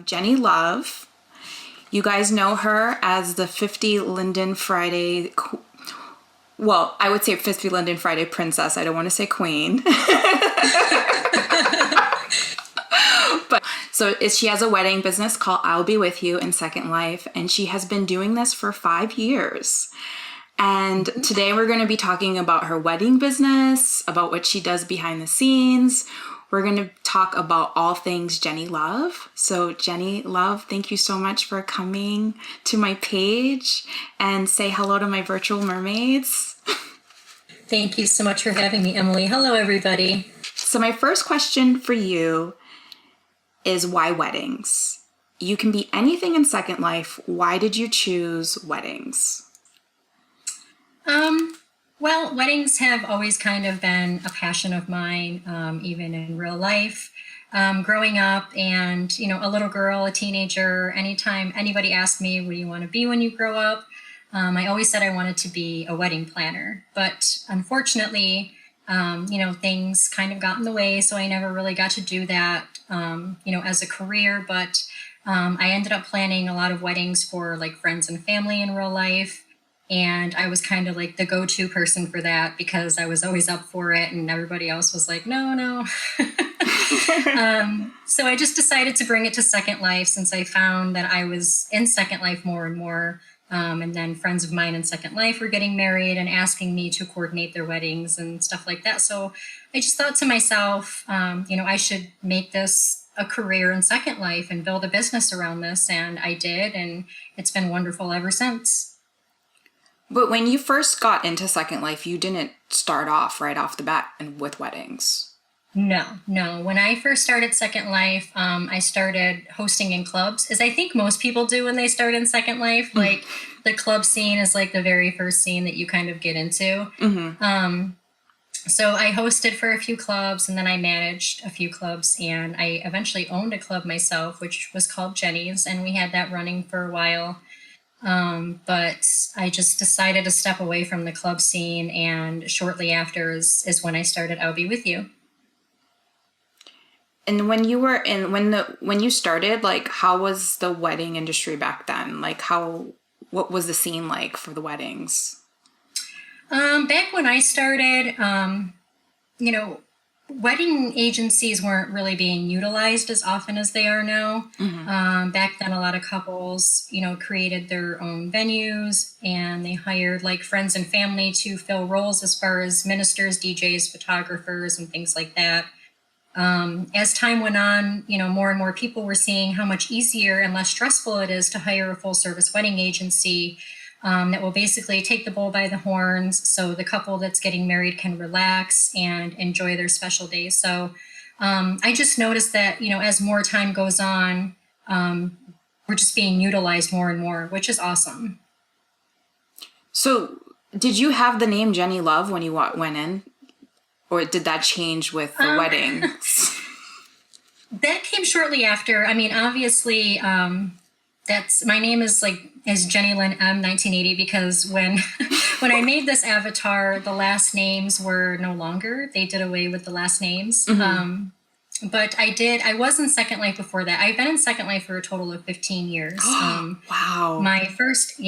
Jenny Love. You guys know her as the 50 Linden Friday, well, I would say 50 Linden Friday princess. I don't want to say queen. But so she has a wedding business called I'll Be With You in Second Life, and she has been doing this for 5 years. And today we're going to be talking about her wedding business, about what she does behind the scenes. We're going to talk about all things Jenny Love. So Jenny Love, thank you so much for coming to my page and say hello to my virtual mermaids. Thank you so much for having me, Emily. Hello, everybody. So my first question for you is why weddings? You can be anything in Second Life. Why did you choose weddings? Well, weddings have always kind of been a passion of mine, even in real life. Growing up and, a little girl, a teenager, anytime anybody asked me, what do you want to be when you grow up? I always said I wanted to be a wedding planner. But unfortunately, things kind of got in the way, so I never really got to do that, as a career. But I ended up planning a lot of weddings for like friends and family in real life. And I was kind of like the go-to person for that because I was always up for it and everybody else was like, no. So I just decided to bring it to Second Life since I found that I was in Second Life more and more. And then friends of mine in Second Life were getting married and asking me to coordinate their weddings and stuff like that. So I just thought to myself, I should make this a career in Second Life and build a business around this. And I did, and it's been wonderful ever since. But when you first got into Second Life, you didn't start off right off the bat and with weddings. No. When I first started Second Life, I started hosting in clubs, as I think most people do when they start in Second Life. Like the club scene is like the very first scene that you kind of get into. Mm-hmm. So I hosted for a few clubs and then I managed a few clubs and I eventually owned a club myself, which was called Jenny's, and we had that running for a while. But I just decided to step away from the club scene, and shortly after is when I started I'll Be With You. And when you were when you started, like, how was the wedding industry back then? Like, what was the scene like for the weddings? Back when I started, wedding agencies weren't really being utilized as often as they are now. Mm-hmm. Back then, a lot of couples, created their own venues and they hired like friends and family to fill roles as far as ministers, DJs, photographers, and things like that. As time went on, more and more people were seeing how much easier and less stressful it is to hire a full service wedding agency that will basically take the bull by the horns so the couple that's getting married can relax and enjoy their special day. So I just noticed that, as more time goes on, we're just being utilized more and more, which is awesome. So did you have the name Jenny Love when you went in? Or did that change with the weddings? That came shortly after. I mean, obviously, that's my name is Jenny Lynn M 1980 because when I made this avatar, the last names were no longer. They did away with the last names. Mm-hmm. But I was in Second Life before that. I've been in Second Life for a total of 15 years. Wow. My first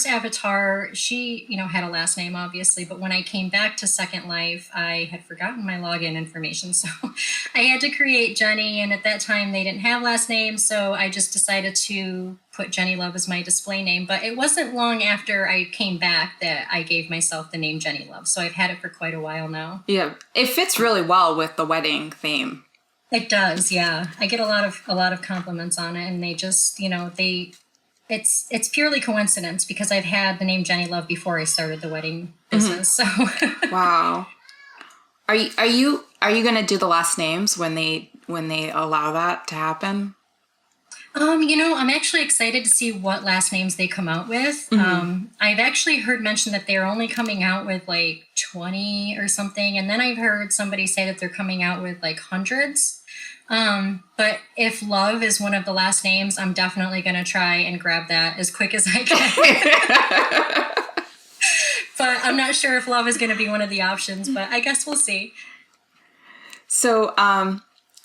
avatar, she, had a last name, obviously. But when I came back to Second Life, I had forgotten my login information. So I had to create Jenny. And at that time, they didn't have last names. So I just decided to put Jenny Love as my display name. But it wasn't long after I came back that I gave myself the name Jenny Love. So I've had it for quite a while now. Yeah, it fits really well with the wedding theme. It does, yeah. I get a lot of compliments on it, and they just, it's purely coincidence because I've had the name Jenny Love before I started the wedding business. Mm-hmm. So, wow. Are you gonna do the last names when they allow that to happen? I'm actually excited to see what last names they come out with. Mm-hmm. I've actually heard mention that they're only coming out with like 20 or something, and then I've heard somebody say that they're coming out with like hundreds. But if Love is one of the last names, I'm definitely going to try and grab that as quick as I can. But I'm not sure if Love is going to be one of the options, but I guess we'll see. So,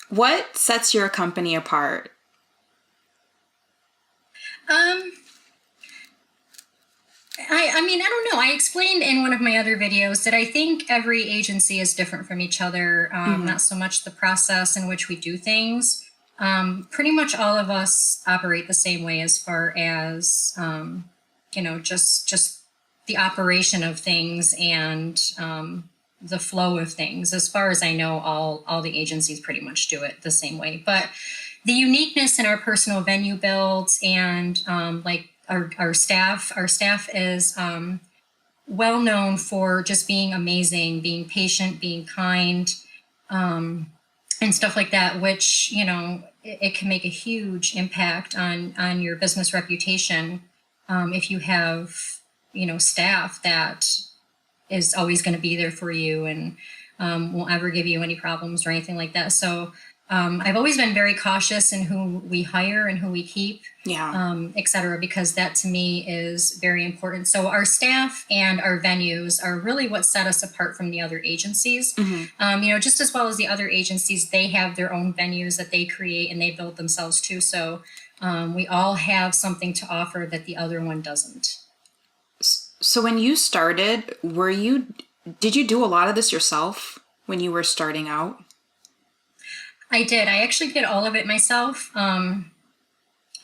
what sets your company apart? Um, I mean, I don't know. I explained in one of my other videos that I think every agency is different from each other. Not so much the process in which we do things. Pretty much all of us operate the same way as far as, just the operation of things and the flow of things. As far as I know, all the agencies pretty much do it the same way. But the uniqueness in our personal venue builds and like our staff is well known for just being amazing, being patient, being kind, and stuff like that, which, it can make a huge impact on your business reputation if you have, staff that is always going to be there for you and won't ever give you any problems or anything like that. So I've always been very cautious in who we hire and who we keep, et cetera, because that to me is very important. So our staff and our venues are really what set us apart from the other agencies. Just as well as the other agencies, they have their own venues that they create and they build themselves too. So we all have something to offer that the other one doesn't. So when you started, did you do a lot of this yourself when you were starting out? I did. I actually did all of it myself. Oh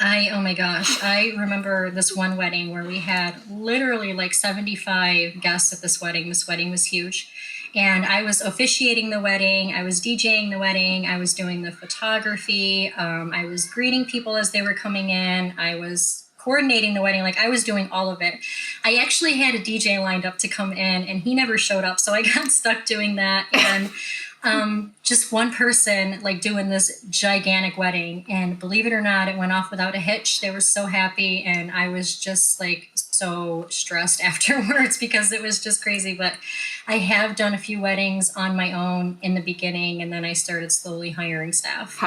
my gosh. I remember this one wedding where we had literally like 75 guests at this wedding. This wedding was huge. And I was officiating the wedding. I was DJing the wedding. I was doing the photography. I was greeting people as they were coming in. I was coordinating the wedding. Like I was doing all of it. I actually had a DJ lined up to come in and he never showed up. So I got stuck doing that. And just one person like doing this gigantic wedding, and believe it or not, it went off without a hitch. They were so happy, and I was just like so stressed afterwards because it was just crazy. But I have done a few weddings on my own in the beginning, and then I started slowly hiring staff.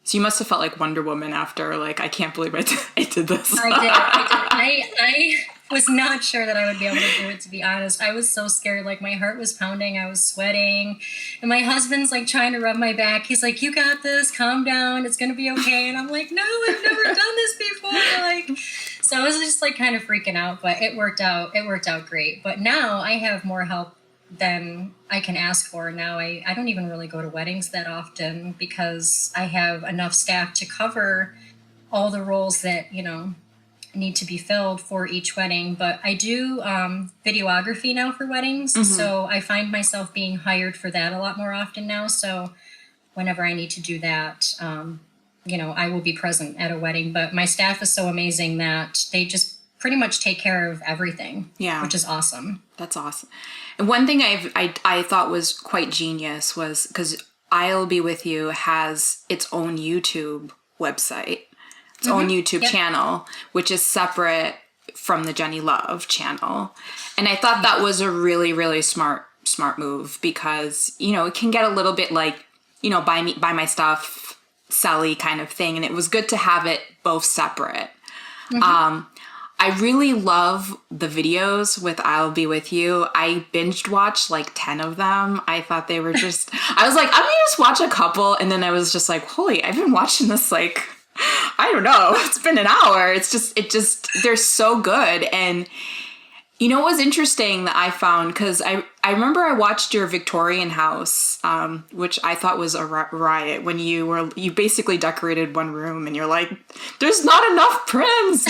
So you must have felt like Wonder Woman after, like, I can't believe I did this. I did. I was not sure that I would be able to do it, to be honest. I was so scared. Like, my heart was pounding. I was sweating. And my husband's, like, trying to rub my back. He's like, you got this. Calm down. It's going to be okay. And I'm like, no, I've never done this before. Like, so I was just, like, kind of freaking out. But it worked out. It worked out great. But now I have more help than I can ask for. Now I don't even really go to weddings that often because I have enough staff to cover all the roles that, need to be filled for each wedding. But I do videography now for weddings. So I find myself being hired for that a lot more often now. So whenever I need to do that, I will be present at a wedding. But my staff is so amazing that they just pretty much take care of everything, which is awesome. That's awesome. And one thing I thought was quite genius was because I'll Be With You has its own YouTube website, its own YouTube channel, which is separate from the Jenny Love channel. And I thought that was a really, really smart move because, it can get a little bit like, buy my stuff, Sally kind of thing. And it was good to have it both separate. I really love the videos with I'll Be With You. I binged watched like 10 of them. I thought they were just, I was like, I'm gonna just watch a couple. And then I was just like, holy, I've been watching this like, I don't know, it's been an hour. They're so good. And what was interesting that I found, because I remember I watched your Victorian house, which I thought was a riot when you basically decorated one room and you're like, there's not enough prims.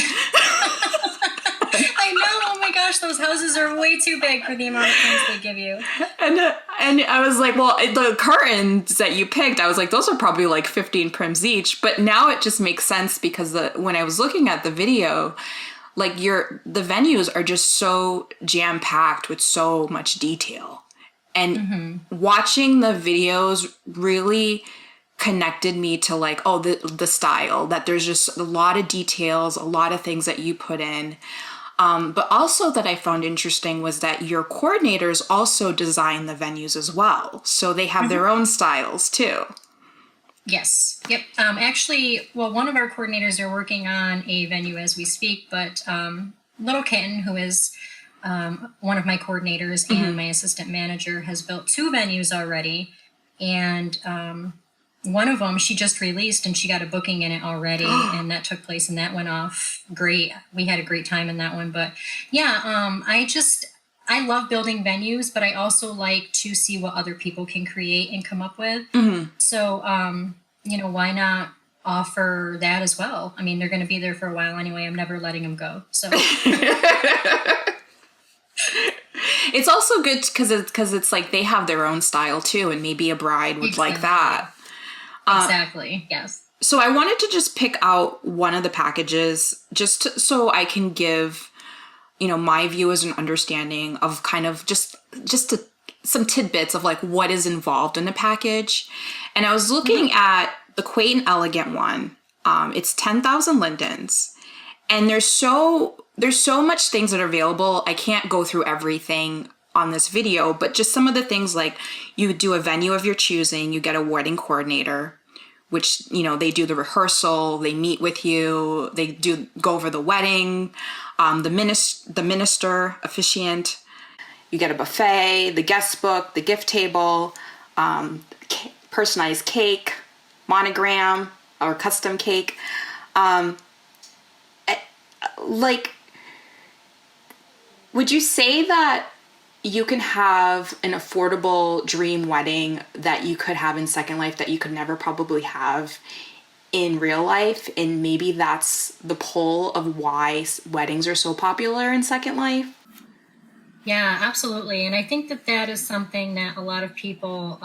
I know. Oh my gosh, those houses are way too big for the amount of things they give you. And I was like, well, the curtains that you picked, I was like, those are probably like 15 prims each. But now it just makes sense because when I was looking at the video, like the venues are just so jam packed with so much detail, and watching the videos really connected me to like, oh, the style, that there's just a lot of details, a lot of things that you put in. But also that I found interesting was that your coordinators also design the venues as well. So they have their own styles too. Yes. Yep. Actually, well, one of our coordinators are working on a venue as we speak, but Little Kitten, who is one of my coordinators and my assistant manager, has built 2 venues already. And one of them she just released and she got a booking in it already, and that took place and that went off great. We had a great time in that one. But yeah, I love building venues, but I also like to see what other people can create and come up with. So, why not offer that as well? I mean, they're going to be there for a while anyway. I'm never letting them go. So it's also good because it's like they have their own style too, and maybe a bride would like that. Exactly. Yes. So I wanted to just pick out one of the packages so I can give, my viewers an understanding of kind of some tidbits of like what is involved in the package. And I was looking at the Quaint and Elegant one. It's 10,000 lindens, and there's so much things that are available. I can't go through everything on this video, but just some of the things, like you do a venue of your choosing, you get a wedding coordinator, which, they do the rehearsal, they meet with you, they go over the wedding, the minister, officiant, you get a buffet, the guest book, the gift table, personalized cake, monogram or custom cake. Would you say that you can have an affordable dream wedding that you could have in Second Life that you could never probably have in real life? And maybe that's the pull of why weddings are so popular in Second Life? Yeah, absolutely. And I think that is something that a lot of people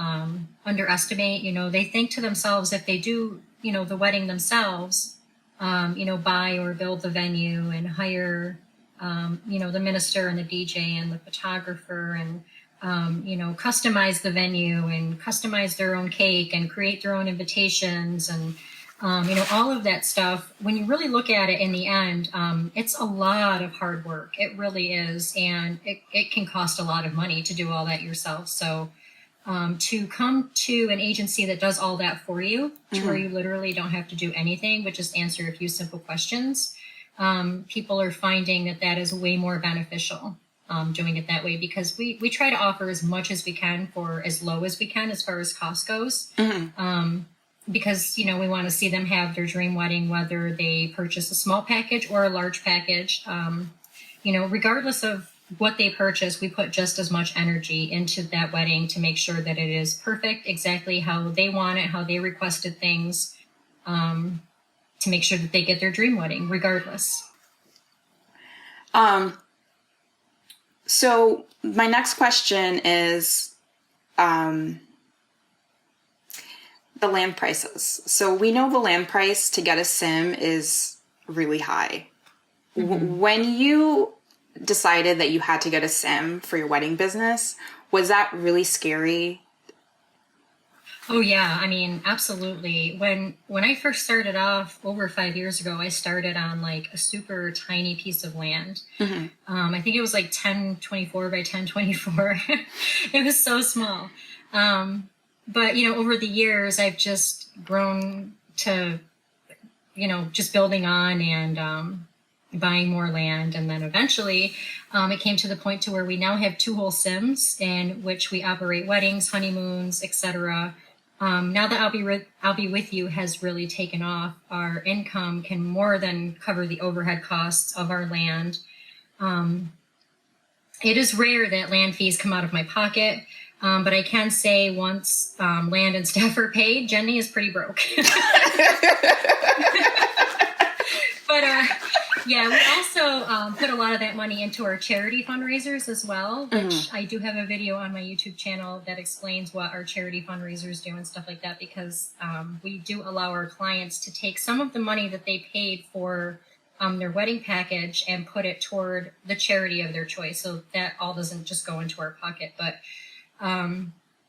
underestimate. They think to themselves, if they do, the wedding themselves, buy or build the venue and hire the minister and the DJ and the photographer and, customize the venue and customize their own cake and create their own invitations and, all of that stuff. When you really look at it in the end, it's a lot of hard work. It really is. And it can cost a lot of money to do all that yourself. So to come to an agency that does all that for you, to where you literally don't have to do anything, but just answer a few simple questions, people are finding that is way more beneficial, doing it that way, because we try to offer as much as we can for as low as we can as far as cost goes. Because, we want to see them have their dream wedding, whether they purchase a small package or a large package. Regardless of what they purchase, we put just as much energy into that wedding to make sure that it is perfect, exactly how they want it, how they requested things, to make sure that they get their dream wedding regardless. So my next question is the land prices. So we know the land price to get a sim is really high. When you decided that you had to get a sim for your wedding business, was that really scary? Oh yeah, I mean, absolutely. When I first started off over 5 years ago, I started on like a super tiny piece of land. I think it was like 1024 by 1024. It was so small. But over the years, I've just grown to, just building on and buying more land. And then eventually it came to the point to where we now have 2 whole sims in which we operate weddings, honeymoons, etc. Now that I'll be with you has really taken off. Our income can more than cover the overhead costs of our land. It is rare that land fees come out of my pocket. But I can say once land and staff are paid, Jenny is pretty broke. But yeah, we also put a lot of that money into our charity fundraisers as well, which I do have a video on my YouTube channel that explains what our charity fundraisers do and stuff like that, because we do allow our clients to take some of the money that they paid for their wedding package and put it toward the charity of their choice. So that all doesn't just go into our pocket, but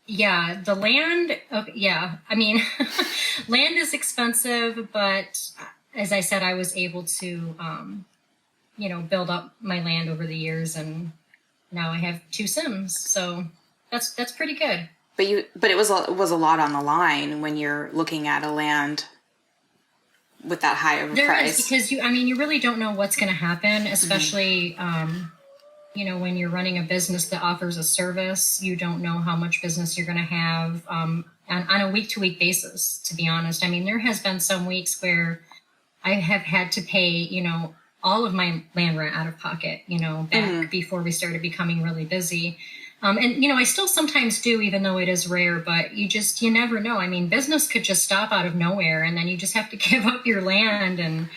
yeah, the land, I mean, land is expensive, but as I said, I was able to, build up my land over the years, and now I have 2 sims. So that's pretty good. But it was a lot on the line when you're looking at a land with that high of a price. There is, because you really don't know what's going to happen, especially, when you're running a business that offers a service, you don't know how much business you're going to have on a week-to-week basis, to be honest. I mean, there has been some weeks where I have had to pay, all of my land rent out of pocket, back before we started becoming really busy. And I still sometimes do, even though it is rare, but you never know. I mean, business could just stop out of nowhere, and then you just have to give up your land. And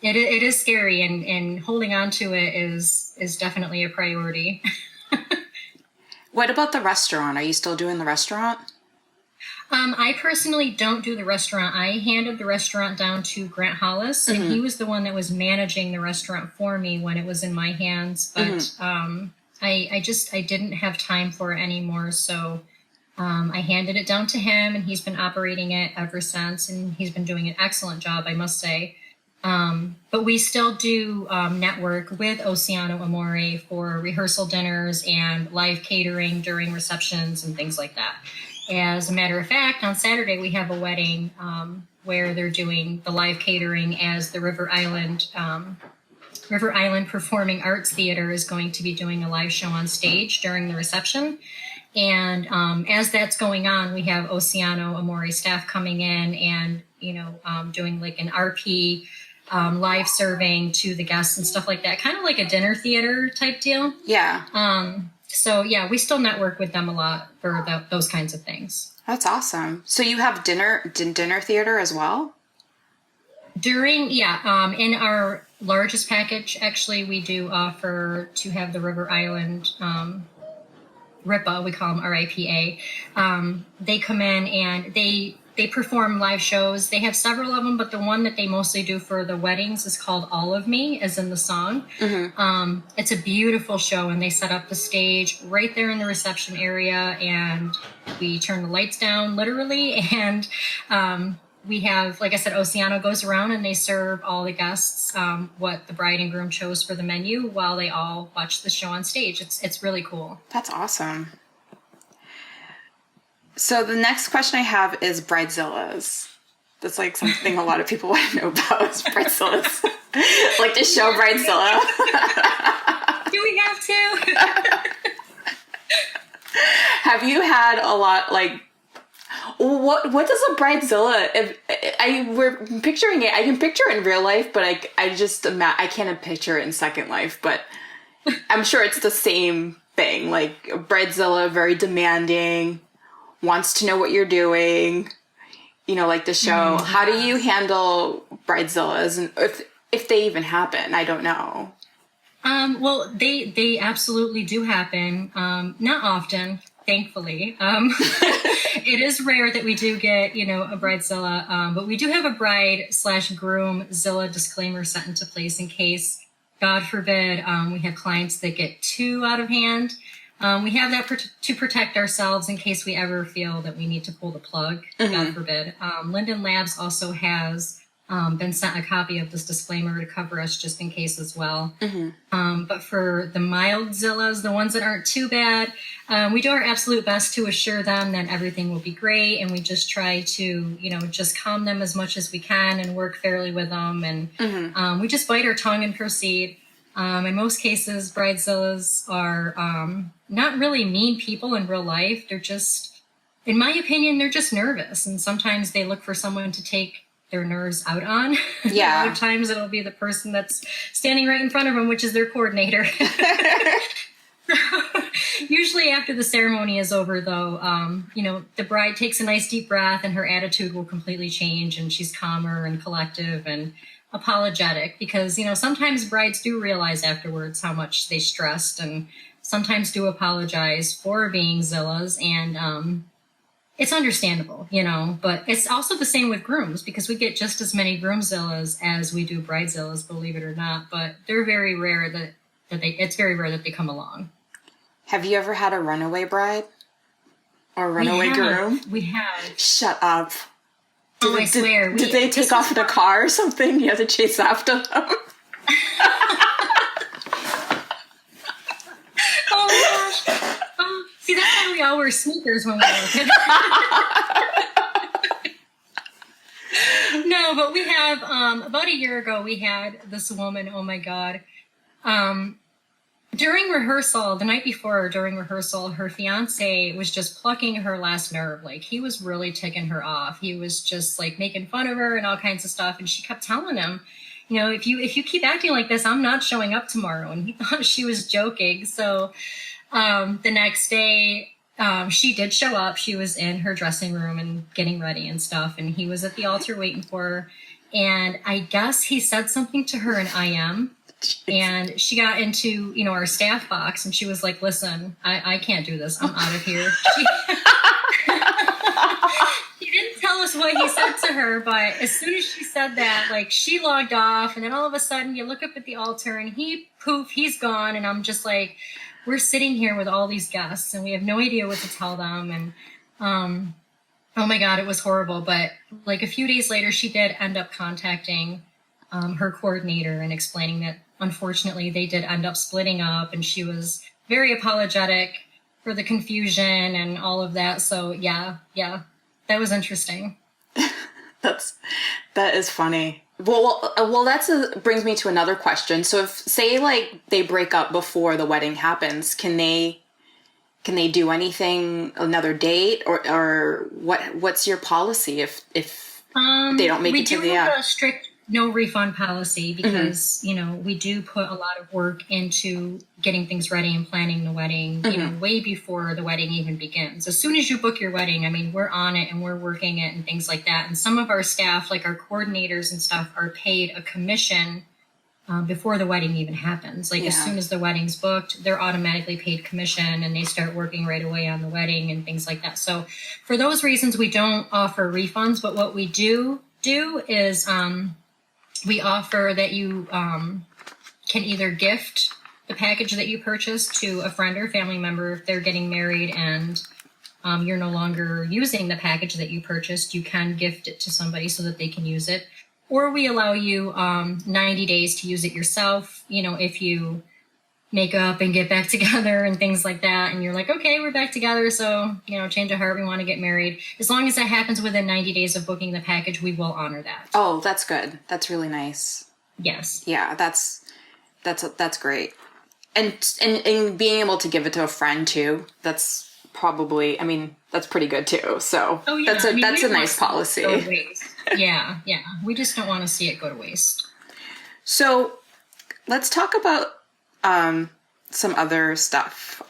it is scary, and holding on to it is definitely a priority. What about the restaurant? Are you still doing the restaurant? I personally don't do the restaurant. I handed the restaurant down to Grant Hollis, and he was the one that was managing the restaurant for me when it was in my hands. But I didn't have time for it anymore, so I handed it down to him, and he's been operating it ever since, and he's been doing an excellent job, I must say. But we still do network with Oceano Amore for rehearsal dinners and live catering during receptions and things like that. As a matter of fact, on Saturday we have a wedding where they're doing the live catering, as the River Island Performing Arts Theater is going to be doing a live show on stage during the reception. And as that's going on, we have Oceano Amore staff coming in and doing like an RP live serving to the guests and stuff like that, kind of like a dinner theater type deal. Yeah. So yeah, we still network with them a lot for those kinds of things. That's awesome. So you have dinner theater as well? In our largest package, actually, we do offer to have the River Island RIPA, we call them RIPA. They come in and they perform live shows. They have several of them, but the one that they mostly do for the weddings is called All of Me, as in the song. It's a beautiful show, and they set up the stage right there in the reception area, and we turn the lights down, literally, and we have, like I said, Oceano goes around and they serve all the guests what the bride and groom chose for the menu while they all watch the show on stage. It's really cool. That's awesome. So the next question I have is Bridezillas. That's like something a lot of people want to know about, is Bridezillas. Like the show Bridezilla. Do we have to? Have you had a lot, like, what does a Bridezilla, we're picturing it, I can picture it in real life, but I can't picture it in Second Life, but I'm sure it's the same thing. Like a Bridezilla, very demanding, wants to know what you're doing, like the show. How do you handle Bridezillas, and if they even happen? I don't know. Well, they absolutely do happen. Not often, thankfully. It is rare that we do get, a Bridezilla, but we do have a bride/groom-zilla disclaimer set into place in case, God forbid, we have clients that get too out of hand. We have that to protect ourselves in case we ever feel that we need to pull the plug, God forbid. Linden Labs also has been sent a copy of this disclaimer to cover us just in case as well. But for the mild Zillas, the ones that aren't too bad, we do our absolute best to assure them that everything will be great, and we just try to, just calm them as much as we can and work fairly with them. And we just bite our tongue and proceed. In most cases, Bridezillas are not really mean people in real life. They're just, in my opinion, they're just nervous. And sometimes they look for someone to take their nerves out on. Yeah. Other times it'll be the person that's standing right in front of them, which is their coordinator. Usually after the ceremony is over, though, the bride takes a nice deep breath and her attitude will completely change, and she's calmer and collective and apologetic, because, sometimes brides do realize afterwards how much they stressed, and sometimes do apologize for being Zillas, and it's understandable, but it's also the same with grooms, because we get just as many groomzillas as we do bridezillas, believe it or not, but they're very rare it's very rare that they come along. Have you ever had a runaway bride? Or runaway groom? We have. Shut up. I swear. Did they take off in a car or something? You have to chase after them? Oh my gosh. See, that's why we all wear sneakers when we work. No, but we have, about a year ago, we had this woman, oh my God. During rehearsal, the night before, during rehearsal, her fiance was just plucking her last nerve. Like, he was really ticking her off. He was just like making fun of her and all kinds of stuff. And she kept telling him, if you keep acting like this, I'm not showing up tomorrow. And he thought she was joking. So the next day, she did show up. She was in her dressing room and getting ready and stuff. And he was at the altar waiting for her. And I guess he said something to her in IM. And she got into, our staff box, and she was like, listen, I can't do this. I'm out of here. She didn't tell us what he said to her, but as soon as she said that, like, she logged off, and then all of a sudden you look up at the altar and he's gone. And I'm just like, we're sitting here with all these guests and we have no idea what to tell them. And, oh my God, it was horrible. But like a few days later, she did end up contacting her coordinator and explaining that unfortunately they did end up splitting up, and she was very apologetic for the confusion and all of that. So yeah, that was interesting. That is funny. Well, brings me to another question. So if, say, like, they break up before the wedding happens, can they do anything, another date, or what's your policy if they don't make it to the We do have a strict no refund policy because, we do put a lot of work into getting things ready and planning the wedding, way before the wedding even begins. As soon as you book your wedding, I mean, we're on it and we're working it and things like that. And some of our staff, like our coordinators and stuff, are paid a commission before the wedding even happens. Like, as soon as the wedding's booked, they're automatically paid commission and they start working right away on the wedding and things like that. So for those reasons, we don't offer refunds, but what we do is we offer that you can either gift the package that you purchased to a friend or family member if they're getting married and you're no longer using the package that you purchased. You can gift it to somebody so that they can use it. Or we allow you 90 days to use it yourself, if you make up and get back together and things like that. And you're like, okay, we're back together. So, change of heart, we want to get married. As long as that happens within 90 days of booking the package, we will honor that. Oh, that's good. That's really nice. Yes. Yeah, that's great. And being able to give it to a friend too, that's probably, that's pretty good too. So that's a nice policy. Yeah. We just don't want to see it go to waste. So let's talk about some other stuff.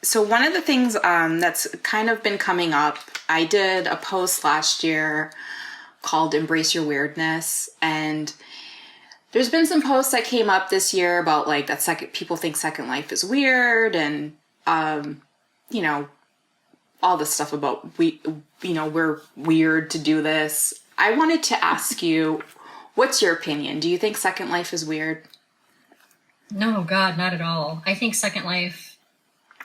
So one of the things that's kind of been coming up, I did a post last year called Embrace Your Weirdness, and there's been some posts that came up this year about like that people think Second Life is weird, and all this stuff about we're weird to do this. I wanted to ask you, what's your opinion? Do you think Second Life is weird? No, God, not at all. I think Second Life,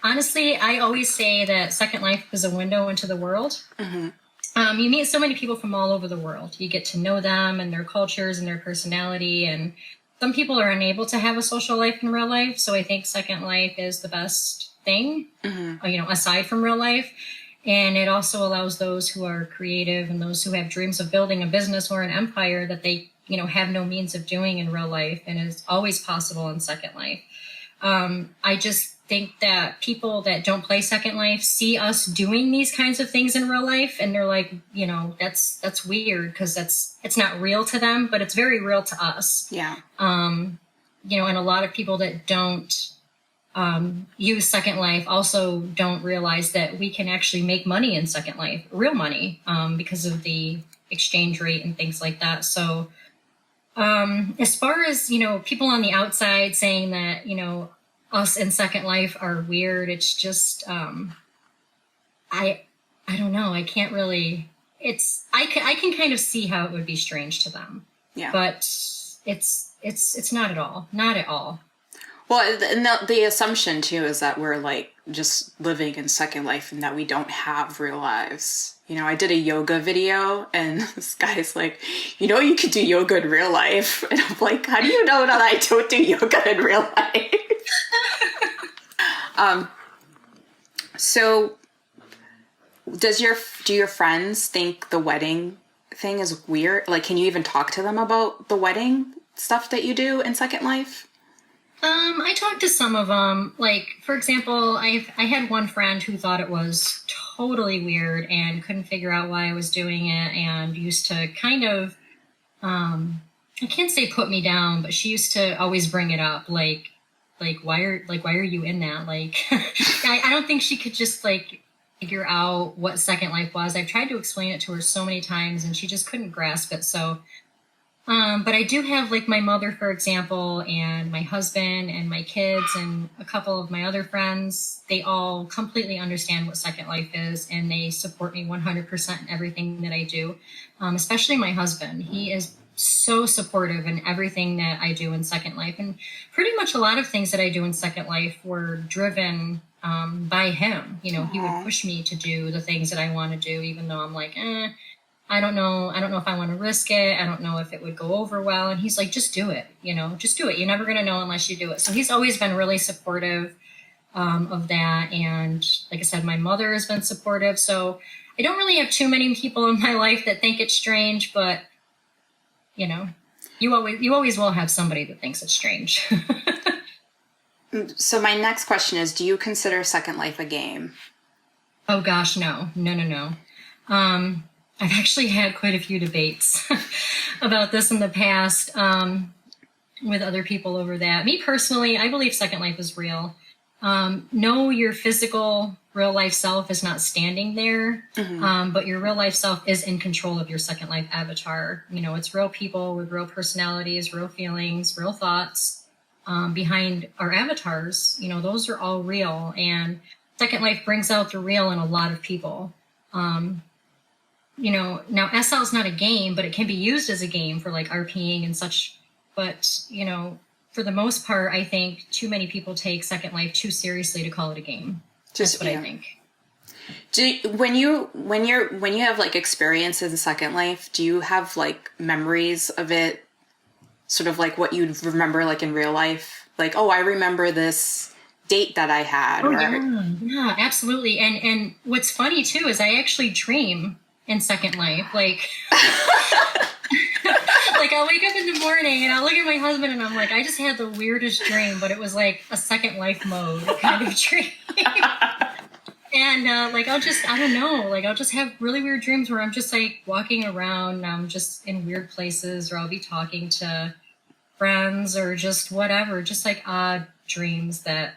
honestly, I always say that Second Life is a window into the world. Mm-hmm. You meet so many people from all over the world. You get to know them and their cultures and their personality. And some people are unable to have a social life in real life. So I think Second Life is the best thing, aside from real life. And it also allows those who are creative and those who have dreams of building a business or an empire that they have no means of doing in real life, and is always possible in Second Life. I just think that people that don't play Second Life see us doing these kinds of things in real life, and they're like, that's weird because it's not real to them, but it's very real to us. Yeah. And a lot of people that don't use Second Life also don't realize that we can actually make money in Second Life, real money, because of the exchange rate and things like that. So as far as, people on the outside saying that, us in Second Life are weird, it's just, I don't know. I can't really, I can kind of see how it would be strange to them. Yeah. But it's not at all. Not at all. Well, and the assumption too is that we're like just living in Second Life and that we don't have real lives. I did a yoga video and this guy's like, you could do yoga in real life. And I'm like, how do you know that I don't do yoga in real life? So do your friends think the wedding thing is weird? Like, can you even talk to them about the wedding stuff that you do in Second Life? I talked to some of them. Like, for example, I had one friend who thought it was totally weird and couldn't figure out why I was doing it, and used to kind of, I can't say put me down, but she used to always bring it up, why are you in that? Like, I don't think she could just like figure out what Second Life was. I've tried to explain it to her so many times, and she just couldn't grasp it. So but I do have like my mother, for example, and my husband and my kids and a couple of my other friends. They all completely understand what Second Life is, and they support me 100% in everything that I do. Especially my husband. He is so supportive in everything that I do in Second Life. And pretty much a lot of things that I do in Second Life were driven by him. You know, he would Aw. push me to do the things that I want to do, even though I'm like, I don't know. I don't know if I want to risk it. I don't know if it would go over well. And he's like, just do it. You know, just do it. You're never going to know unless you do it. So he's always been really supportive of that. And like I said, my mother has been supportive. So I don't really have too many people in my life that think it's strange, but you know, you always will have somebody that thinks it's strange. So my next question is, do you consider Second Life a game? Oh gosh, no, no, no, no. I've actually had quite a few debates about this in the past with other people over that. Me personally, I believe Second Life is real. No, your physical real life self is not standing there, but your real life self is in control of your Second Life avatar. You know, it's real people with real personalities, real feelings, real thoughts behind our avatars. You know, those are all real. And Second Life brings out the real in a lot of people. You know, now SL is not a game, but it can be used as a game for like RPing and such. But, you know, for the most part, I think too many people take Second Life too seriously to call it a game. That's what I think. When you have like experiences in Second Life, do you have like memories of it, sort of like what you'd remember like in real life? Like, oh, I remember this date that I had. Oh yeah, absolutely. And what's funny too is I actually dream in Second Life. Like like I'll wake up in the morning and I'll look at my husband and I'm like, I just had the weirdest dream, but it was like a Second Life mode kind of dream. And like I don't know, like I'll just have really weird dreams where I'm just like walking around and I'm just in weird places, or I'll be talking to friends or just whatever, just like odd dreams that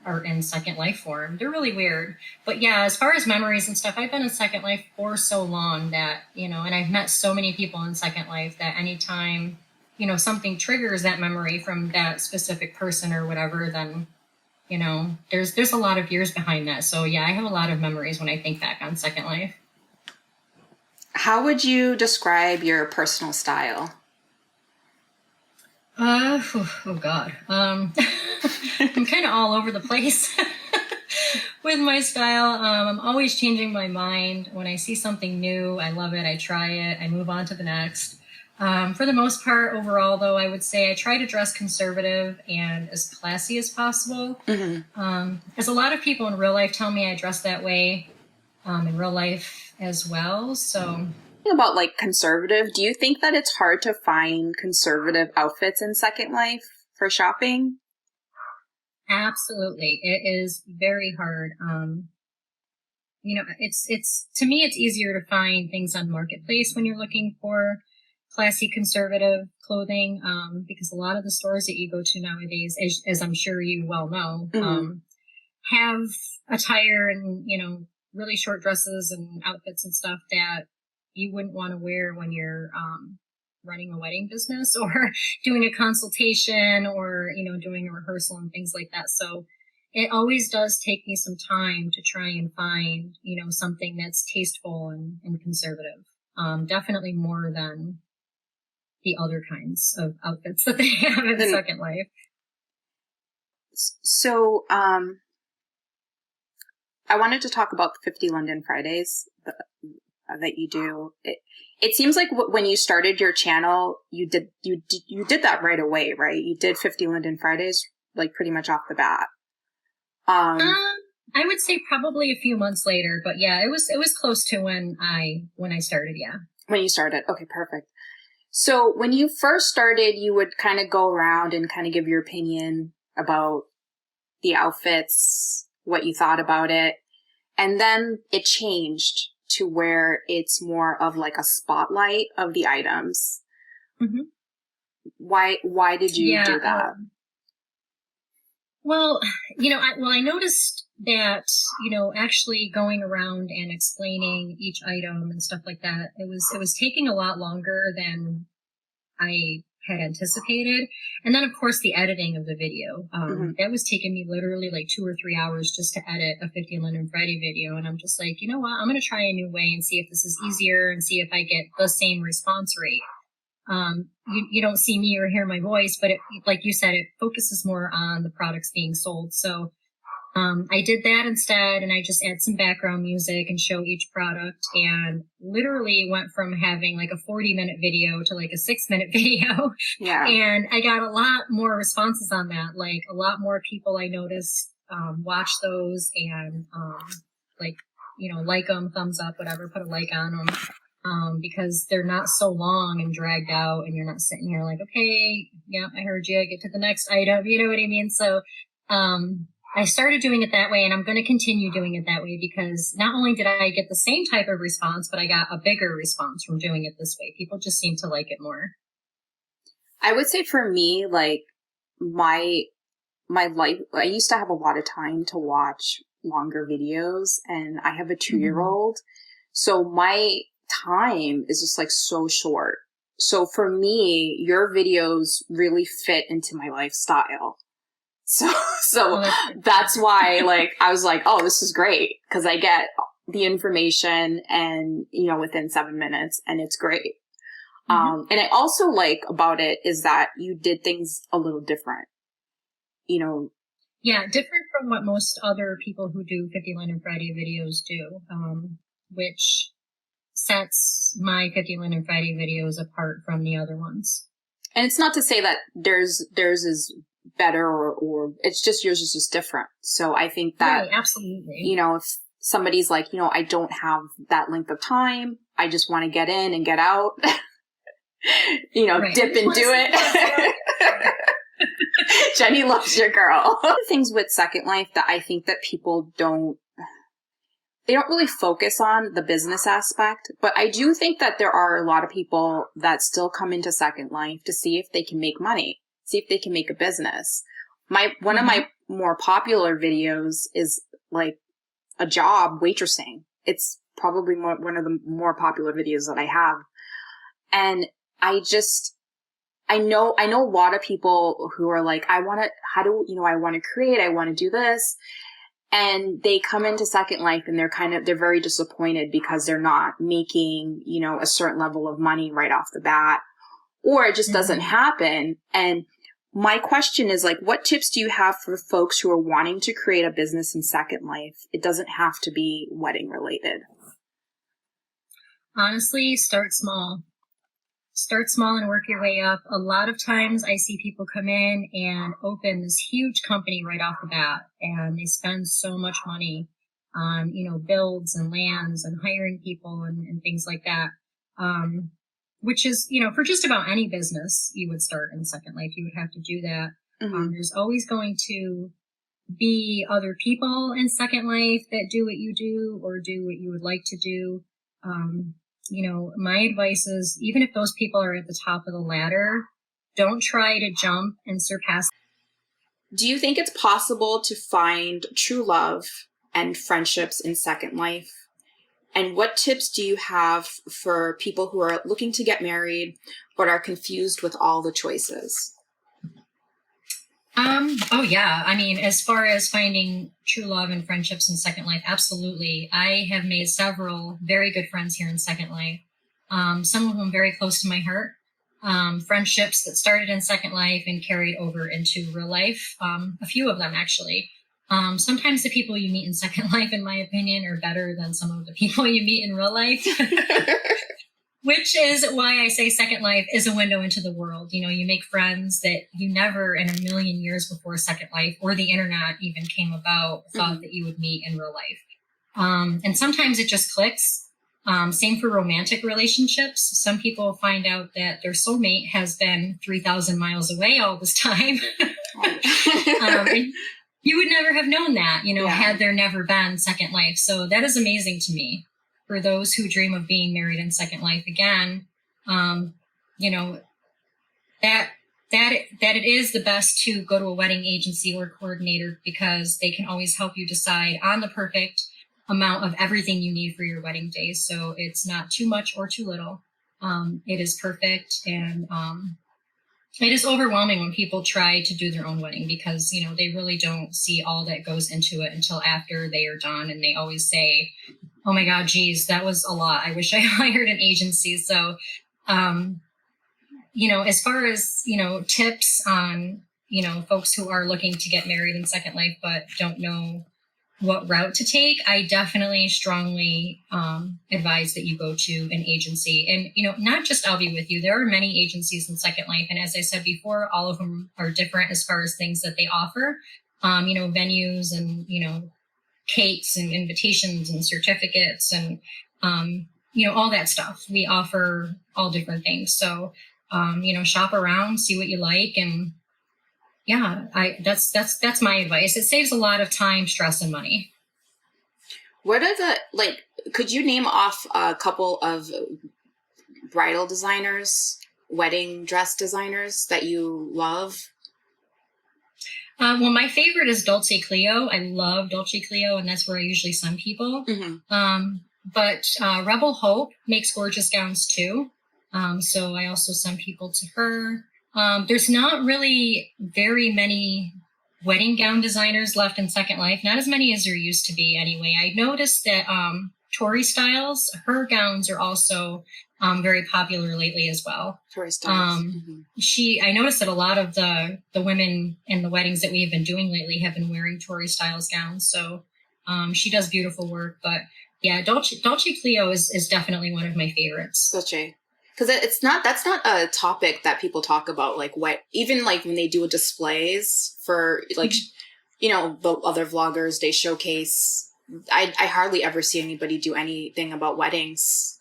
are in Second Life form. They're really weird. But yeah, as far as memories and stuff, I've been in Second Life for so long that, you know, and I've met so many people in Second Life that anytime, you know, something triggers that memory from that specific person or whatever, then, you know, there's a lot of years behind that. So yeah, I have a lot of memories when I think back on Second Life. How would you describe your personal style? Oh God. I'm kind of all over the place with my style. I'm always changing my mind. When I see something new, I love it. I try it. I move on to the next. For the most part, overall, though, I would say I try to dress conservative and as classy as possible. As a lot of people in real life tell me I dress that way in real life as well. So About like conservative, do you think that it's hard to find conservative outfits in Second Life for shopping? absolutely, it is very hard. You know, it's to me, it's easier to find things on Marketplace when you're looking for classy conservative clothing, because a lot of the stores that you go to nowadays, as I'm sure you well know, have attire and, you know, really short dresses and outfits and stuff that you wouldn't want to wear when you're running a wedding business or doing a consultation or, you know, doing a rehearsal and things like that. So it always does take me some time to try and find, you know, something that's tasteful and conservative. Definitely more than the other kinds of outfits that they have in Second Life. So, I wanted to talk about the 50 London Fridays that you do. It seems like when you started your channel, you did that right away, right? You did 50 London Fridays like pretty much off the bat. I would say probably a few months later, but yeah, it was close to when I started. Yeah. When you started, okay, perfect. So when you first started, you would kind of go around and kind of give your opinion about the outfits, what you thought about it. And then it changed to where it's more of like a spotlight of the items. Mm-hmm. Why did you do that? Well, I noticed that, actually going around and explaining each item and stuff like that, it was taking a lot longer than I had anticipated. And then, of course, the editing of the video. That was taking me literally like 2 or 3 hours just to edit a 50 London Friday video. And I'm just like, you know what? I'm going to try a new way and see if this is easier and see if I get the same response rate. You don't see me or hear my voice, but like you said, it focuses more on the products being sold. So I did that instead, and I just add some background music and show each product, and literally went from having like a 40-minute video to like a 6-minute video. Yeah. And I got a lot more responses on that. Like a lot more people I noticed watch those and like them, thumbs up, whatever, put a like on them. Because they're not so long and dragged out, and you're not sitting here like, okay, yeah, I heard you, get to the next item, you know what I mean? So, I started doing it that way, and I'm going to continue doing it that way, because not only did I get the same type of response, but I got a bigger response from doing it this way. People just seem to like it more. I would say for me, like my life, I used to have a lot of time to watch longer videos, and I have a 2-year-old. So my time is just like so short. So for me, your videos really fit into my lifestyle. So that's why like I was like, oh, this is great, because I get the information and within 7 minutes, and it's great. And I also like about it is that you did things a little different. Yeah, different from what most other people who do 50 London Friday videos do, which sets my 50 London Friday videos apart from the other ones. And it's not to say that theirs is better or it's just yours is just different. So I think that, right, absolutely. If somebody's like, I don't have that length of time, I just want to get in and get out, right. Dip and do it. Jenny loves your girl. Things with Second Life that I think that people don't really focus on the business aspect, but I do think that there are a lot of people that still come into Second Life to see if they can make money, see if they can make a business. One of my more popular videos is like a job waitressing. It's probably one of the more popular videos that I have. And I know a lot of people who are like, I want to create, I want to do this. And they come into Second Life and they're very disappointed because they're not making, a certain level of money right off the bat, or it just doesn't happen. And my question is like, what tips do you have for folks who are wanting to create a business in Second Life? It doesn't have to be wedding related. Honestly, start small. Start small and work your way up. A lot of times I see people come in and open this huge company right off the bat, and they spend so much money on, builds and lands and hiring people and things like that. Which is, for just about any business you would start in Second Life, you would have to do that. There's always going to be other people in Second Life that do what you do or do what you would like to do. My advice is, even if those people are at the top of the ladder, don't try to jump and surpass. Do you think it's possible to find true love and friendships in Second Life? And what tips do you have for people who are looking to get married but are confused with all the choices? Oh yeah. I mean, as far as finding true love and friendships in Second Life, absolutely. I have made several very good friends here in Second Life. Some of them very close to my heart. Friendships that started in Second Life and carried over into real life. A few of them actually. Sometimes the people you meet in Second Life, in my opinion, are better than some of the people you meet in real life. Which is why I say Second Life is a window into the world. You make friends that you never in a million years before Second Life or the internet even came about thought that you would meet in real life. And sometimes it just clicks. Same for romantic relationships. Some people find out that their soulmate has been 3,000 miles away all this time. And you would never have known that, Yeah. had there never been Second Life. So that is amazing to me. For those who dream of being married in Second Life again, that it is the best to go to a wedding agency or coordinator, because they can always help you decide on the perfect amount of everything you need for your wedding day. So it's not too much or too little. It is perfect. And it is overwhelming when people try to do their own wedding, because, they really don't see all that goes into it until after they are done. And they always say, oh my God, geez, that was a lot. I wish I hired an agency. So, as far as, tips on, folks who are looking to get married in Second Life but don't know what route to take, I definitely strongly advise that you go to an agency. And, not just I'll Be With You. There are many agencies in Second Life. And as I said before, all of them are different as far as things that they offer, venues and, cakes and invitations and certificates and, all that stuff. We offer all different things. So, shop around, see what you like. And yeah, that's my advice. It saves a lot of time, stress, and money. What are could you name off a couple of bridal designers, wedding dress designers that you love? Well, my favorite is Dolce Clio. I love Dolce Clio, and that's where I usually send people. Mm-hmm. But Rebel Hope makes gorgeous gowns too. So I also send people to her. There's not really very many wedding gown designers left in Second Life. Not as many as there used to be anyway. I noticed that Tori Styles, her gowns are also very popular lately as well. Tori Styles. Mm-hmm. I noticed that a lot of the women in the weddings that we have been doing lately have been wearing Tori Styles gowns. So she does beautiful work. But yeah, Dolce Clio is definitely one of my favorites. Dolce. Because that's not a topic that people talk about, even when they do displays for the other vloggers, they showcase. I hardly ever see anybody do anything about weddings.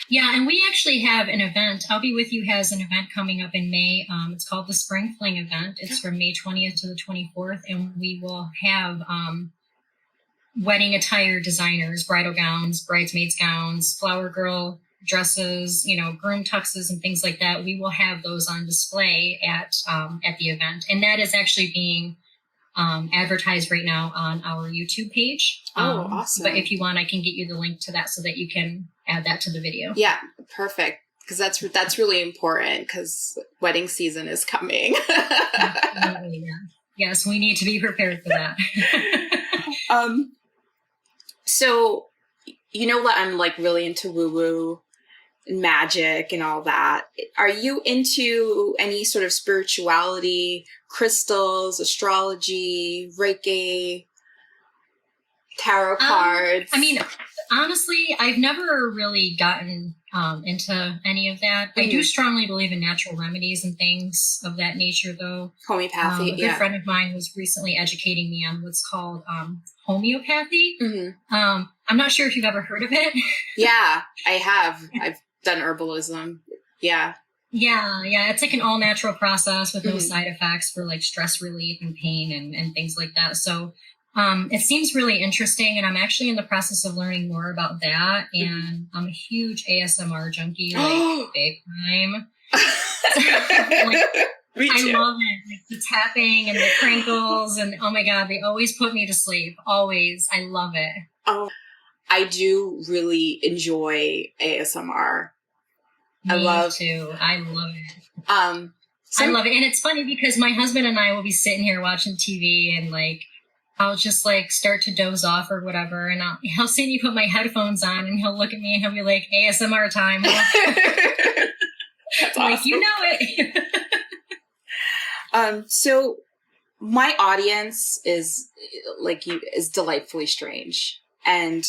Yeah, and we actually have an event. I'll Be With You has an event coming up in May. It's called the Spring Fling event. It's from May 20th to the 24th, and we will have wedding attire designers, bridal gowns, bridesmaids gowns, flower girl dresses, groom tuxes and things like that. We will have those on display at the event. And that is actually being advertised right now on our YouTube page. Awesome. But if you want, I can get you the link to that so that you can add that to the video. Yeah, perfect. Because that's really important, because wedding season is coming. Absolutely, yeah. Yes, we need to be prepared for that. So, that I'm really into woo-woo and magic and all that. Are you into any sort of spirituality, crystals, astrology, Reiki, tarot cards? Honestly, I've never really gotten into any of that. I do strongly believe in natural remedies and things of that nature, though. Homeopathy, a good friend of mine was recently educating me on what's called homeopathy. Mm-hmm. I'm not sure if you've ever heard of it. Yeah, I have. I've done herbalism. Yeah. Yeah. It's an all natural process with no side effects for stress relief and pain and things like that. So it seems really interesting, and I'm actually in the process of learning more about that. And I'm a huge ASMR junkie, big time. Me too. I love it. The tapping and the crinkles, and oh my God, they always put me to sleep. Always. I love it. Oh, I do really enjoy ASMR. Me too. I love it. I love it. And it's funny because my husband and I will be sitting here watching TV, and I'll just start to doze off or whatever. And he'll see me put my headphones on, and he'll look at me and he'll be like, ASMR time. That's awesome. You know it. So my audience is delightfully strange. And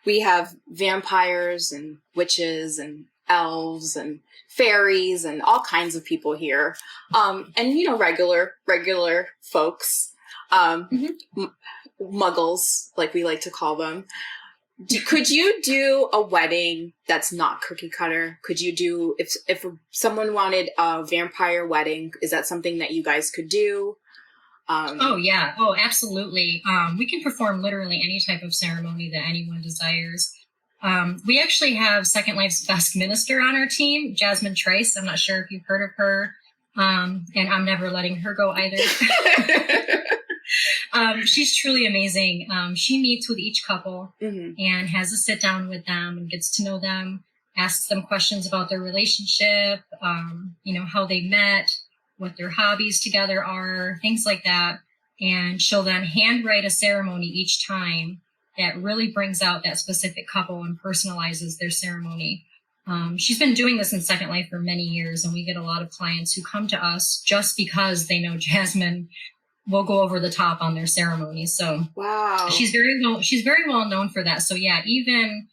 we have vampires and witches and elves and fairies and all kinds of people here. And regular folks. Muggles, like we like to call them. Could you do a wedding that's not cookie cutter? Could you do, if someone wanted a vampire wedding, is that something that you guys could do? Oh, yeah. Oh, absolutely. We can perform literally any type of ceremony that anyone desires. We actually have Second Life's best minister on our team, Jasmine Trice. I'm not sure if you've heard of her. And I'm never letting her go either. She's truly amazing. She meets with each couple and has a sit down with them and gets to know them, asks them questions about their relationship, how they met, what their hobbies together are, things like that. And she'll then handwrite a ceremony each time that really brings out that specific couple and personalizes their ceremony. She's been doing this in Second Life for many years, and we get a lot of clients who come to us just because they know Jasmine will go over the top on their ceremony. So wow, she's very well known for that. So yeah, even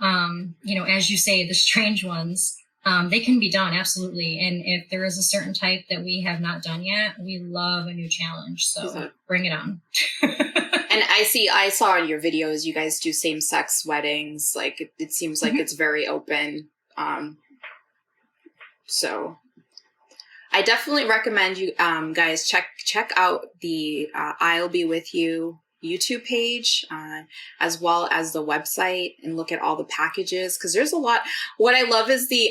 as you say, the strange ones, they can be done, absolutely. And if there is a certain type that we have not done yet, we love a new challenge. So bring it on. And I saw in your videos, you guys do same-sex weddings. Like it seems like it's very open. So I definitely recommend you guys check out the I'll Be With You YouTube page, as well as the website, and look at all the packages, because there's a lot. What I love is the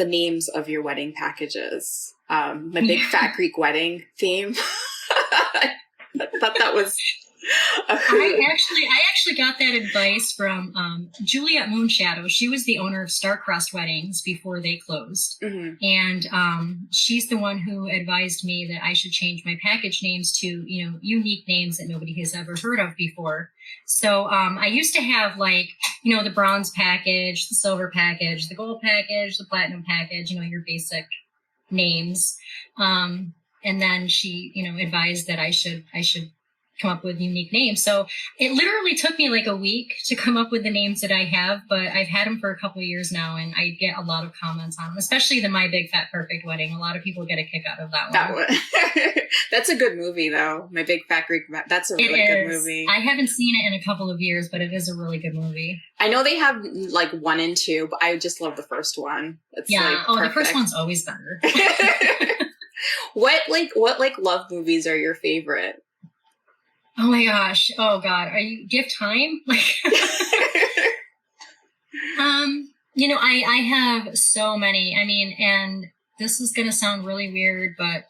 names of your wedding packages. My Big Fat Greek Wedding theme. I thought that was. I actually got that advice from Juliet Moonshadow. She was the owner of Starcrossed Weddings before they closed. And she's the one who advised me that I should change my package names to, unique names that nobody has ever heard of before. So I used to have the bronze package, the silver package, the gold package, the platinum package, your basic names. And then she, advised that I should come up with unique names. So it literally took me like a week to come up with the names that I have, but I've had them for a couple of years now, and I get a lot of comments on them, especially the My Big Fat Perfect Wedding. A lot of people get a kick out of that one. That's a good movie, though. My Big Fat Greek. That's a really good movie. I haven't seen it in a couple of years, but it is a really good movie. I know they have 1 and 2, but I just love the first one. It's the first one's always better. What love movies are your favorite? Oh my gosh. Oh God. Do you have time? I have so many. I mean, and this is going to sound really weird, but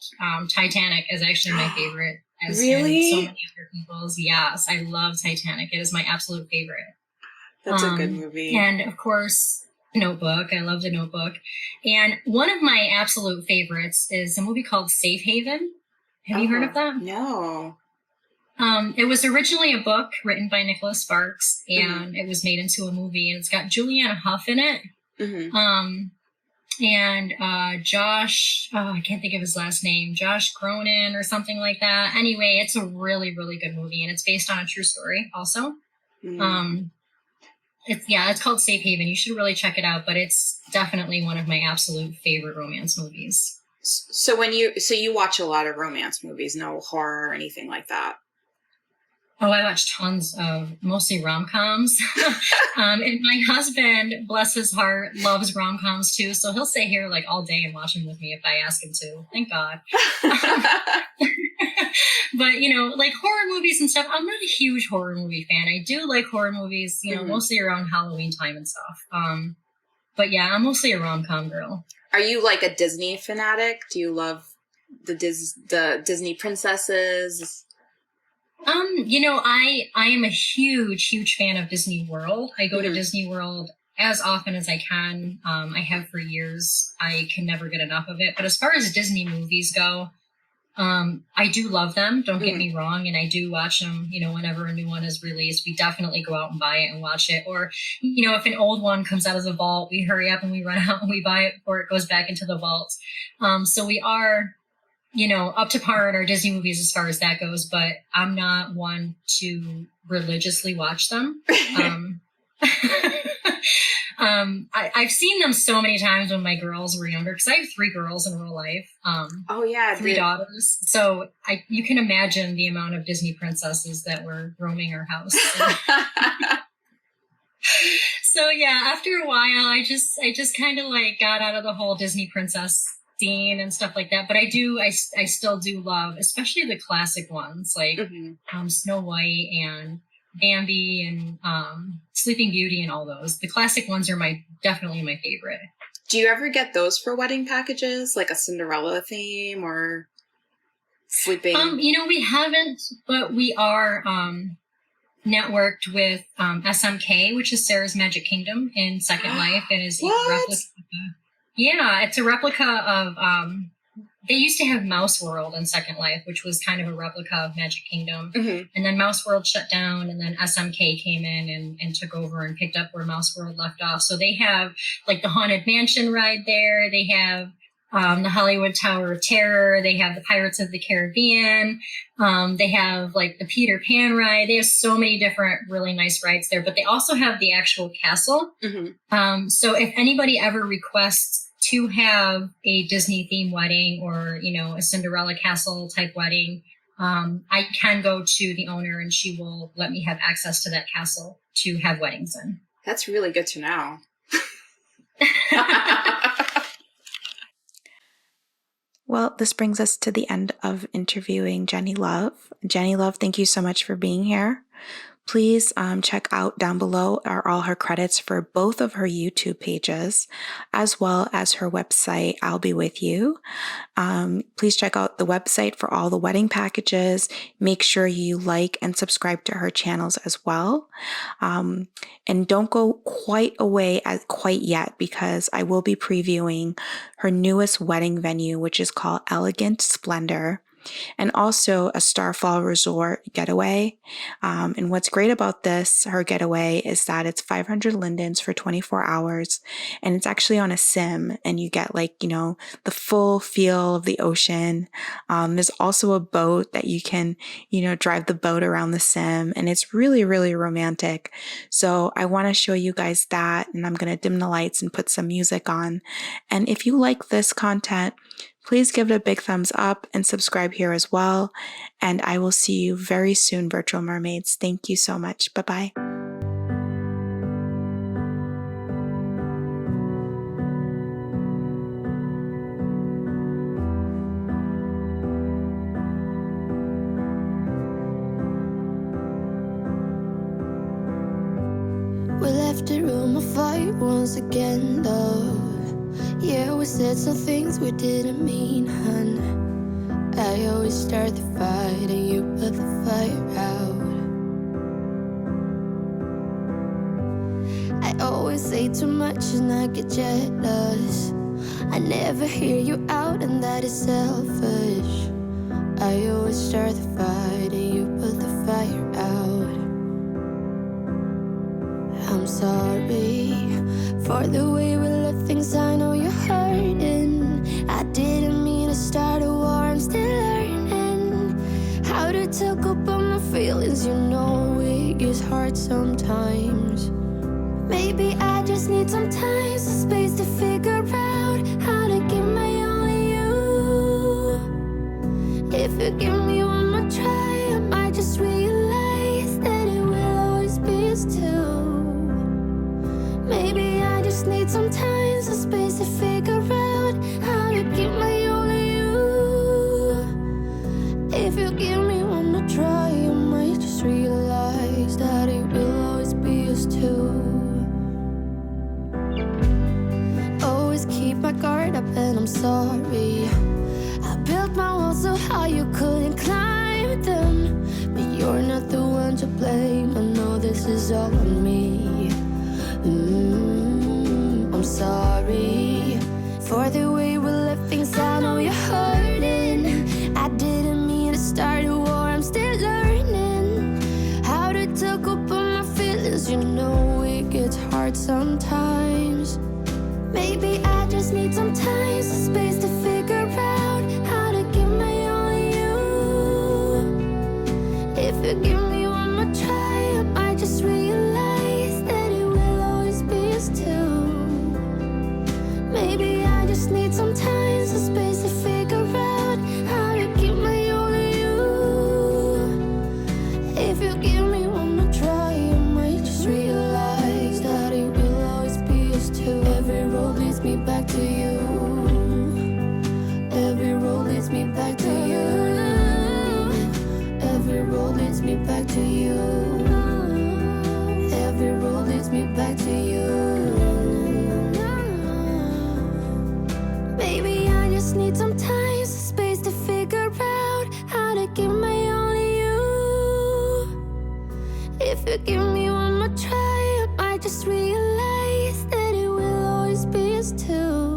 Titanic is actually my favorite. As really? So many other people's. Yes, I love Titanic. It is my absolute favorite. That's a good movie. And of course, Notebook. I love The Notebook. And one of my absolute favorites is a movie called Safe Haven. Have you heard of that? No. It was originally a book written by Nicholas Sparks, and it was made into a movie, and it's got Julianne Hough in it. And Josh, I can't think of his last name, Josh Cronin or something like that. Anyway, it's a really, really good movie, and it's based on a true story also. It's called Safe Haven. You should really check it out, but it's definitely one of my absolute favorite romance movies. So you watch a lot of romance movies, no horror or anything like that? Oh, I watch tons of mostly rom-coms. And my husband, bless his heart, loves rom-coms too. So he'll stay here all day and watch them with me if I ask him to. Thank God. But, horror movies and stuff, I'm not a huge horror movie fan. I do like horror movies, mostly around Halloween time and stuff. But yeah, I'm mostly a rom-com girl. Are you a Disney fanatic? Do you love the Disney princesses? I am a huge fan of Disney World. I go to Disney World as often as I can. I have for years. I can never get enough of it. But as far as Disney movies go, I do love them. Don't get me wrong. And I do watch them, whenever a new one is released. We definitely go out and buy it and watch it. Or, if an old one comes out of the vault, we hurry up and we run out and we buy it before it goes back into the vault. So we are, up to par in our Disney movies as far as that goes, but I'm not one to religiously watch them. I've seen them so many times when my girls were younger, because I have 3 girls in real life. 3 daughters. So you can imagine the amount of Disney princesses that were roaming our house. So yeah, after a while, I just kind of got out of the whole Disney princess scene and stuff like that. But I still do love, especially the classic ones like Snow White and Bambi and Sleeping Beauty and all those. The classic ones are definitely my favorite. Do you ever get those for wedding packages, like a Cinderella theme or sleeping? We haven't, but we are networked with SMK, which is Sarah's Magic Kingdom in Second Life. It is a replica. Yeah, it's a replica of. They used to have Mouse World in Second Life, which was kind of a replica of Magic Kingdom. And then Mouse World shut down, and then SMK came in and took over and picked up where Mouse World left off. So they have like the Haunted Mansion ride there. They have the Hollywood Tower of Terror. They have the Pirates of the Caribbean. They have like the Peter Pan ride. They have so many different really nice rides there, but they also have the actual castle. So if anybody ever requests to have a Disney themed wedding or, a Cinderella castle type wedding, I can go to the owner and she will let me have access to that castle to have weddings in. That's really good to know. Well, this brings us to the end of interviewing Jenny Love. Jenny Love, thank you so much for being here. Please check out down below are all her credits for both of her YouTube pages, as well as her website, I'll Be With You. Please check out the website for all the wedding packages. Make sure you like and subscribe to her channels as well. And don't go quite yet, because I will be previewing her newest wedding venue, which is called Elegant Splendor, and also a Starfall Resort getaway. And what's great about her getaway is that it's 500 lindens for 24 hours, and it's actually on a sim, and you get the full feel of the ocean. There's also a boat that you can, drive the boat around the sim, and it's really, really romantic. So I want to show you guys that, and I'm going to dim the lights and put some music on. And if you like this content, please give it a big thumbs up and subscribe here as well. And I will see you very soon, Virtual Mermaids. Thank you so much. Bye-bye. We left the room of fight once again, love. Yeah, we said some things we didn't mean, hun. I always start the fight and you put the fire out. I always say too much and I get jealous. I never hear you out and that is selfish. I always start the fight and you put the fire out. I'm sorry for the way we left things. I know you're hurting. I didn't mean to start a war. I'm still learning how to talk about my feelings. You know it gets hard sometimes. Maybe I just need some time, some space to figure out how to give my all to you. If you give me one more try, I might just realize that it will always be us two. Maybe I just need some time, some space to figure out how to keep my all to you. If you give me one more try, I might just realize that it will always be us two. Always keep my guard up and I'm sorry. I built my walls so high you couldn't climb them. But you're not the one to blame. I know this is all on me. I'm sorry for the way we left things. I know you're hurting. I didn't mean to start a war. I'm still learning how to talk about my feelings. You know it gets hard sometimes. Maybe I just need some time, some space to figure out how to give my all to you. If you give me one more try, I might just realize that it will always be us two. Maybe I just need some time, some space to figure out how to keep my all to you. If you give me one more try, I might just realize that it will always be us two. Every road leads me back to you. back to you. Every road leads me back to you. Every road leads me back to you. Maybe I just need some time, some space to figure out how to give my all to you. If you give me one more try, I might just realize that it will always be us two.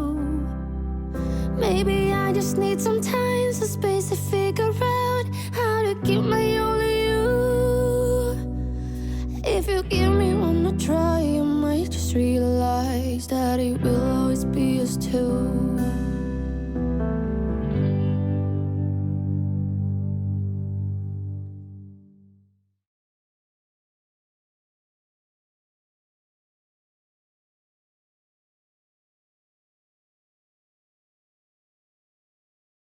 Maybe I just need some time, some space to figure out how to give my all to you. If you give me one more try, I might just realize that it will always be us two.